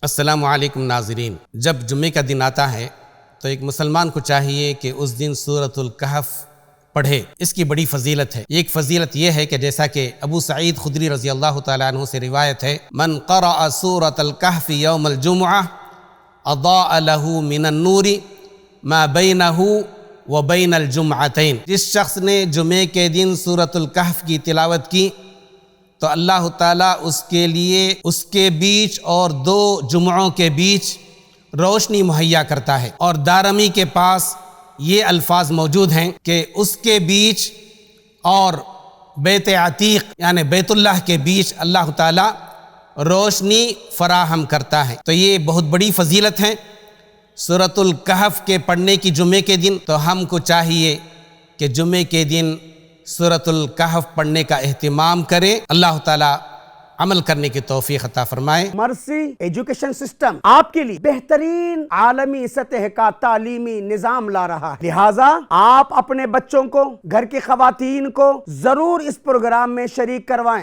السلام علیکم ناظرین، جب جمعے کا دن آتا ہے تو ایک مسلمان کو چاہیے کہ اس دن سورۃ الکہف پڑھے۔ اس کی بڑی فضیلت ہے۔ ایک فضیلت یہ ہے کہ جیسا کہ ابو سعید خدری رضی اللہ تعالیٰ عنہ سے روایت ہے، من قرأ سورۃ الکہف یوم الجمعہ اضاء له من النور ما بینہ وبین الجمعتین۔ جس شخص نے جمعے کے دن سورۃ الکہف کی تلاوت کی تو اللہ تعالیٰ اس کے لیے اس کے بیچ اور دو جمعوں کے بیچ روشنی مہیا کرتا ہے۔ اور دارمی کے پاس یہ الفاظ موجود ہیں کہ اس کے بیچ اور بیت عتیق یعنی بیت اللہ کے بیچ اللہ تعالیٰ روشنی فراہم کرتا ہے۔ تو یہ بہت بڑی فضیلت ہے سورۃ الکہف کے پڑھنے کی جمعے کے دن۔ تو ہم کو چاہیے کہ جمعے کے دن سورۃ الکہف پڑھنے کا اہتمام کریں۔ اللہ تعالیٰ عمل کرنے کی توفیق عطا فرمائے۔ مرسی ایجوکیشن سسٹم آپ کے لیے بہترین عالمی سطح کا تعلیمی نظام لا رہا ہے، لہٰذا آپ اپنے بچوں کو، گھر کی خواتین کو ضرور اس پروگرام میں شریک کروائیں۔